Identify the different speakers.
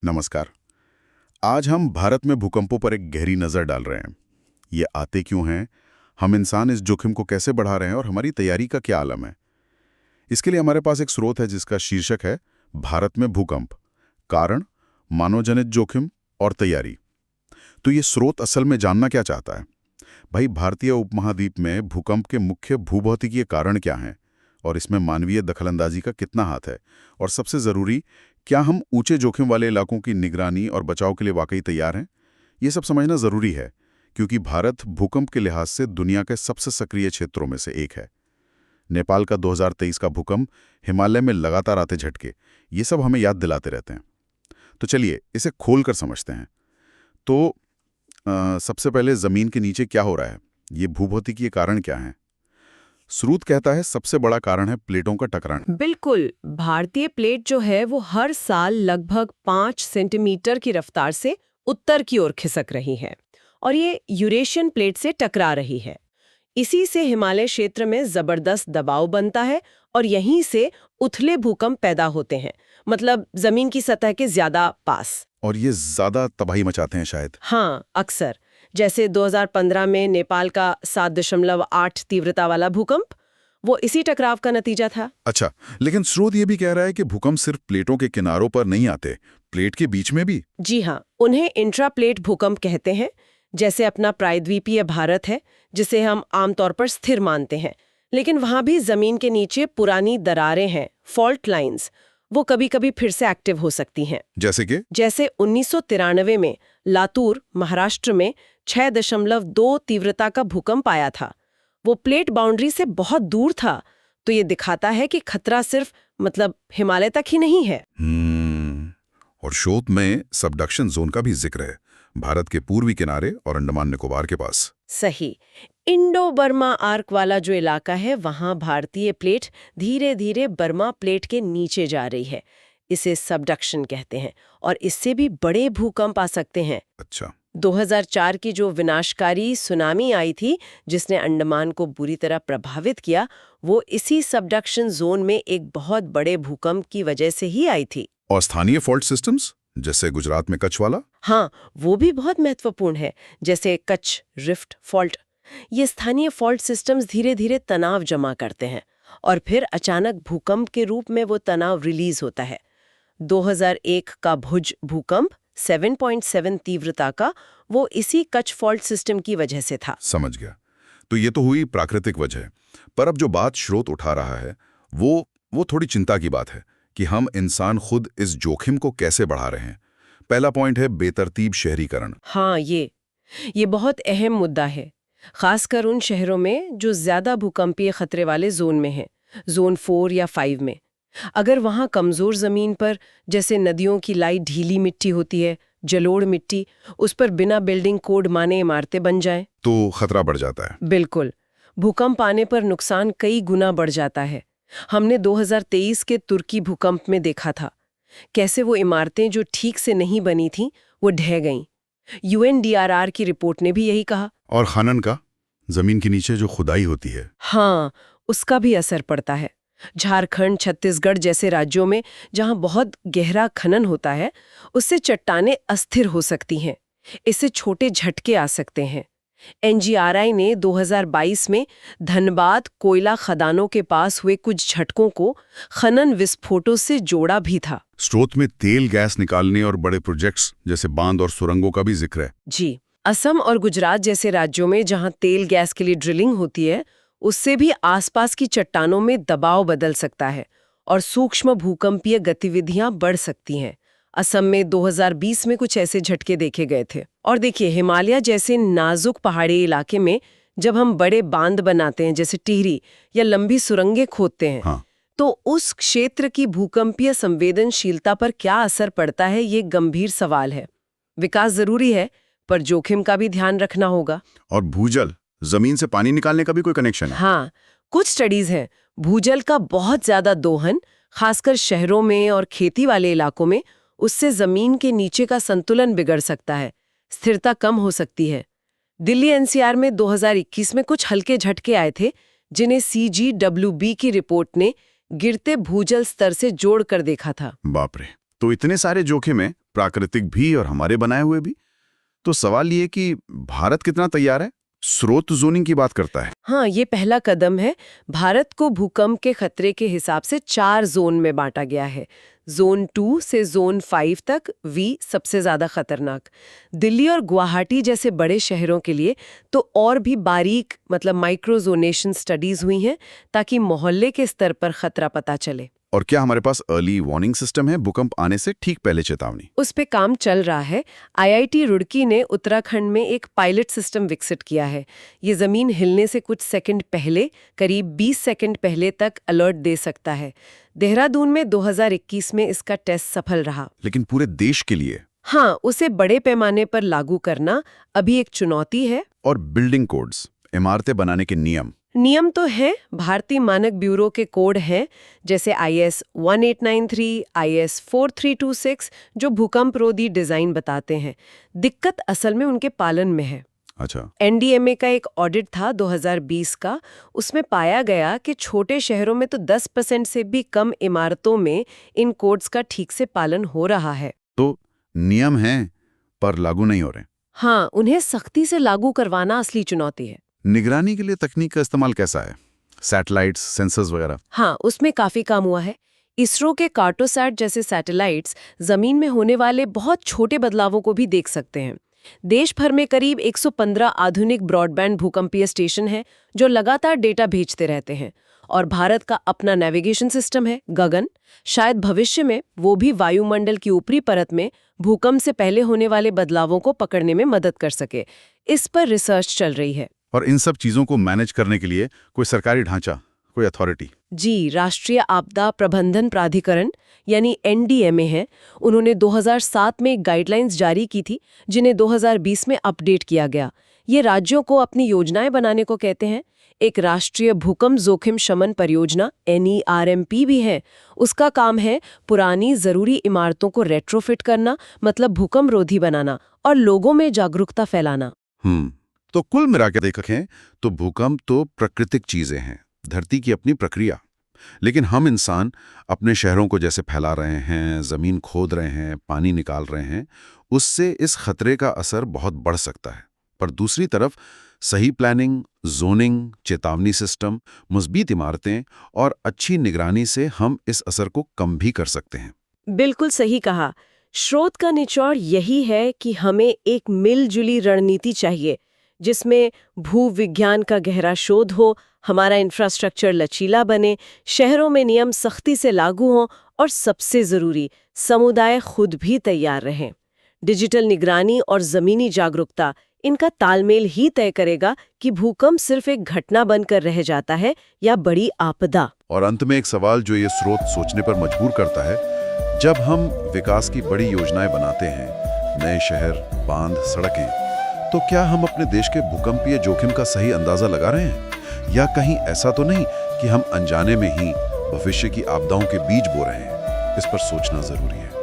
Speaker 1: नमस्कार। आज हम भारत में भूकंपों पर एक गहरी नज़र डाल रहे हैं। ये आते क्यों हैं, हम इंसान इस जोखिम को कैसे बढ़ा रहे हैं और हमारी तैयारी का क्या आलम है। इसके लिए हमारे पास एक स्रोत है जिसका शीर्षक है भारत में भूकंप, कारण, मानवजनित जोखिम और तैयारी। तो ये स्रोत असल में जानना क्या चाहता है? भाई, भारतीय उपमहाद्वीप में भूकंप के मुख्य भूभौतिकीय कारण क्या हैं और इसमें मानवीय दखलंदाजी का कितना हाथ है, और सबसे ज़रूरी, क्या हम ऊंचे जोखिम वाले इलाकों की निगरानी और बचाव के लिए वाकई तैयार हैं? ये सब समझना ज़रूरी है, क्योंकि भारत भूकंप के लिहाज से दुनिया के सबसे सक्रिय क्षेत्रों में से एक है। नेपाल का 2023 का भूकंप, हिमालय में लगातार आते झटके, ये सब हमें याद दिलाते रहते हैं। तो चलिए इसे खोल कर समझते हैं। तो सबसे पहले ज़मीन के नीचे क्या हो रहा है, ये भूभौतिकीय कारण क्या हैं? स्रोत कहता है सबसे बड़ा कारण है प्लेटों का टकराना।
Speaker 2: बिल्कुल। भारतीय प्लेट जो है वो हर साल लगभग 5 सेंटीमीटर की रफ्तार से उत्तर की ओर खिसक रही है और ये यूरेशियन प्लेट से टकरा रही है। इसी से हिमालय क्षेत्र में जबरदस्त दबाव बनता है और यहीं से उथले भूकंप पैदा होते हैं, मतलब जमीन की सतह के ज्यादा पास।
Speaker 1: और ये ज़्यादा तबाही मचाते हैं शायद।
Speaker 2: हाँ, अक्सर। जैसे 2015 में नेपाल का 7.8 तीव्रता वाला भूकंप, वो इसी टकराव का नतीजा था।
Speaker 1: अच्छा, लेकिन स्रोत ये भी कह रहा है कि भूकंप सिर्फ प्लेटों के किनारों पर नहीं आते, प्लेट के बीच में भी।
Speaker 2: जी हाँ, उन्हें इंट्राप्लेट भूकंप कहते हैं। जैसे अपना प्रायद्वीपीय भारत है, जिसे हम आमतौर पर स्थिर मानते हैं, लेकिन वहां भी जमीन के नीचे पुरानी दरारें हैं, फॉल्ट लाइंस। वो कभी-कभी फिर से एक्टिव हो सकती हैं। जैसे 1993 में लातूर, महाराष्ट्र में 6.2 तीव्रता का भूकंप आया था। वो प्लेट बाउंड्री से बहुत दूर था, तो ये दिखाता है कि खतरा सिर्फ हिमालय तक ही नहीं है।
Speaker 1: और स्रोत में सबडक्शन जोन का भी जिक्र है, भारत के पूर्वी किनारे और अंडमान निकोबार के पास।
Speaker 2: सही। इंडो बर्मा आर्क वाला जो इलाका है, वहां भारतीय प्लेट धीरे धीरे बर्मा प्लेट के नीचे जा रही है। इसे सबडक्शन कहते हैं और इससे भी बड़े भूकंप आ सकते हैं।
Speaker 1: अच्छा।
Speaker 2: 2004 की जो विनाशकारी सुनामी आई थी, जिसने अंडमान को बुरी तरह प्रभावित किया, वो इसी सबडक्शन जोन में एक बहुत बड़े भूकंप की वजह से ही आई थी।
Speaker 1: और स्थानीय फॉल्ट सिस्टम्स, जैसे गुजरात में कच्छ वाला?
Speaker 2: हाँ, वो भी बहुत महत्वपूर्ण है। जैसे कच्छ रिफ्ट फॉल्ट, ये स्थानीय फॉल्ट सिस्टम्स धीरे धीरे तनाव जमा करते हैं और फिर अचानक भूकंप के रूप में वो तनाव रिलीज होता है। 2001 का भुज भूकंप 7.7 तीव्रता का, वो इसी कच्छ फॉल्ट सिस्टम की वजह से था।
Speaker 1: समझ गया। तो ये तो हुई प्राकृतिक वजह, पर अब जो बात स्रोत उठा रहा है वो थोड़ी चिंता की बात है कि हम इंसान खुद इस जोखिम को कैसे बढ़ा रहे हैं। पहला पॉइंट है बेतरतीब शहरीकरण।
Speaker 2: हाँ, ये बहुत अहम मुद्दा है, खासकर उन शहरों में जो ज्यादा भूकंपीय खतरे वाले जोन में हैं, जोन 4 या 5 में। अगर वहाँ कमजोर जमीन पर, जैसे नदियों की लाई ढीली मिट्टी होती है, जलोढ़ मिट्टी, उस पर बिना बिल्डिंग कोड माने इमारतें बन जाएं,
Speaker 1: तो खतरा बढ़ जाता है।
Speaker 2: बिल्कुल। भूकंप आने पर नुकसान कई गुना बढ़ जाता है। हमने 2023 के तुर्की भूकंप में देखा था कैसे वो इमारतें जो ठीक से नहीं बनी थीं, वो ढह गईं। UNDRR की रिपोर्ट ने भी यही कहा।
Speaker 1: और खनन का, जमीन के नीचे जो खुदाई होती है,
Speaker 2: हाँ, उसका भी असर पड़ता है। झारखंड, छत्तीसगढ़ जैसे राज्यों में जहां बहुत गहरा खनन होता है, उससे चट्टानें अस्थिर हो सकती हैं। इससे छोटे झटके आ सकते हैं। NGRI ने 2022 में धनबाद कोयला खदानों के पास हुए कुछ झटकों को खनन विस्फोटों से जोड़ा भी था।
Speaker 1: स्रोत में तेल गैस निकालने और बड़े प्रोजेक्ट्स जैसे बांध और सुरंगों का भी जिक्र है।
Speaker 2: जी, असम और गुजरात जैसे राज्यों में जहां तेल गैस के लिए ड्रिलिंग होती है, उससे भी आसपास की चट्टानों में दबाव बदल सकता है और सूक्ष्म भूकंपीय गतिविधियां बढ़ सकती हैं। असम में 2020 में कुछ ऐसे झटके देखे गए थे। और देखिए, हिमालय जैसे नाजुक पहाड़ी इलाके में जब हम बड़े बांध बनाते हैं, जैसे टिहरी, या लंबी सुरंगें खोदते हैं,
Speaker 1: हाँ।
Speaker 2: तो उस क्षेत्र की भूकंपीय संवेदनशीलता पर क्या असर पड़ता है, ये गंभीर सवाल है। विकास जरूरी है, पर जोखिम का भी ध्यान रखना होगा।
Speaker 1: और भूजल, जमीन से पानी निकालने का भी कोई कनेक्शन है?
Speaker 2: हाँ, कुछ स्टडीज हैं। भूजल का बहुत ज्यादा दोहन, खासकर शहरों में और खेती वाले इलाकों में, उससे जमीन के नीचे का संतुलन बिगड़ सकता है, स्थिरता कम हो सकती है। दिल्ली NCR में 2021 में कुछ हल्के झटके आए थे, जिन्हें CGWB की रिपोर्ट ने गिरते भूजल स्तर से जोड़कर देखा था।
Speaker 1: बाप रे, तो इतने सारे जोखिम हैं प्राकृतिक भी और हमारे बनाए हुए भी। तो सवाल ये कि भारत कितना तैयार है? स्रोत जोनिंग की बात करता है।
Speaker 2: हाँ, ये पहला कदम है। भारत को भूकंप के खतरे के हिसाब से 4 जोन में बांटा गया है। जोन 2 से जोन 5 तक, वी सबसे ज्यादा खतरनाक। दिल्ली और गुवाहाटी जैसे बड़े शहरों के लिए तो और भी बारीक मतलब माइक्रोजोनेशन स्टडीज हुई हैं ताकि मोहल्ले के स्तर पर खतरा पता चले।
Speaker 1: और क्या हमारे पास अर्ली वार्निंग सिस्टम है, भूकंप आने से ठीक पहले चेतावनी?
Speaker 2: उस पे काम चल रहा है। आईआईटी रुड़की ने उत्तराखंड में एक पायलट सिस्टम विकसित किया है। ये जमीन हिलने से कुछ सेकंड पहले, करीब 20 सेकंड पहले तक अलर्ट दे सकता है। देहरादून में 2021 में इसका टेस्ट सफल रहा।
Speaker 1: लेकिन पूरे देश के लिए?
Speaker 2: हाँ, उसे बड़े पैमाने पर लागू करना अभी एक चुनौती है।
Speaker 1: और बिल्डिंग कोड्स, इमारतें बनाने के नियम
Speaker 2: तो हैं, भारतीय मानक ब्यूरो के कोड हैं, जैसे IS 1893, IS 4326, जो भूकंप रोधी डिजाइन बताते हैं। दिक्कत असल में उनके पालन में है।
Speaker 1: अच्छा।
Speaker 2: NDMA का एक ऑडिट था 2020 का, उसमें पाया गया कि छोटे शहरों में तो 10% से भी कम इमारतों में इन कोड्स का ठीक से पालन हो रहा है।
Speaker 1: तो नियम हैं पर लागू नहीं हो रहे।
Speaker 2: हाँ, उन्हें सख्ती से लागू करवाना असली चुनौती है।
Speaker 1: निगरानी के लिए तकनीक का इस्तेमाल कैसा है? सैटेलाइट्स, सेंसर्स वगैरह?
Speaker 2: हाँ, उसमें काफी काम हुआ है। इसरो के कार्टोसैट जैसे सैटेलाइट्स जमीन में होने वाले बहुत छोटे बदलावों को भी देख सकते हैं। देश भर में करीब 115 आधुनिक ब्रॉडबैंड भूकंपीय स्टेशन हैं जो लगातार डेटा भेजते रहते हैं। और भारत का अपना नेविगेशन सिस्टम है, गगन। शायद भविष्य में वो भी वायुमंडल की ऊपरी परत में भूकंप से पहले होने वाले बदलावों को पकड़ने में मदद कर सके। इस पर रिसर्च चल रही है।
Speaker 1: और इन सब चीजों को मैनेज करने के लिए कोई सरकारी ढांचा, कोई अथॉरिटी?
Speaker 2: जी, राष्ट्रीय आपदा प्रबंधन प्राधिकरण यानी NDMA है। उन्होंने 2007 में गाइडलाइंस जारी की थी, जिन्हें 2020 में अपडेट किया गया। ये राज्यों को अपनी योजनाएं बनाने को कहते हैं। एक राष्ट्रीय भूकंप जोखिम शमन परियोजना NERMP भी है। उसका काम है पुरानी जरूरी इमारतों को रेट्रोफिट करना, मतलब भूकंप रोधी बनाना और लोगों में जागरूकता फैलाना।
Speaker 1: तो कुल मिलाकर देखें तो भूकंप तो प्राकृतिक चीजें हैं, धरती की अपनी प्रक्रिया। लेकिन हम इंसान अपने शहरों को जैसे फैला रहे हैं, जमीन खोद रहे हैं, पानी निकाल रहे हैं, उससे इस खतरे का असर बहुत बढ़ सकता है। पर दूसरी तरफ सही प्लानिंग, जोनिंग, चेतावनी सिस्टम, मजबूत इमारतें और अच्छी निगरानी से हम इस असर को कम भी कर सकते हैं।
Speaker 2: बिल्कुल सही कहा। स्रोत का निचोड़ यही है कि हमें एक मिलजुली रणनीति चाहिए जिसमें भूविज्ञान का गहरा शोध हो, हमारा इंफ्रास्ट्रक्चर लचीला बने, शहरों में नियम सख्ती से लागू हों और सबसे जरूरी समुदाय खुद भी तैयार रहें। डिजिटल निगरानी और जमीनी जागरूकता, इनका तालमेल ही तय करेगा कि भूकंप सिर्फ एक घटना बनकर रह जाता है या बड़ी आपदा।
Speaker 1: और अंत में एक सवाल जो ये स्रोत सोचने पर मजबूर करता है, जब हम विकास की बड़ी योजनाएं बनाते हैं, नए शहर, बांध, सड़कें, तो क्या हम अपने देश के भूकंपीय जोखिम का सही अंदाजा लगा रहे हैं? या कहीं ऐसा तो नहीं कि हम अनजाने में ही भविष्य की आपदाओं के बीज बो रहे हैं? इस पर सोचना जरूरी है।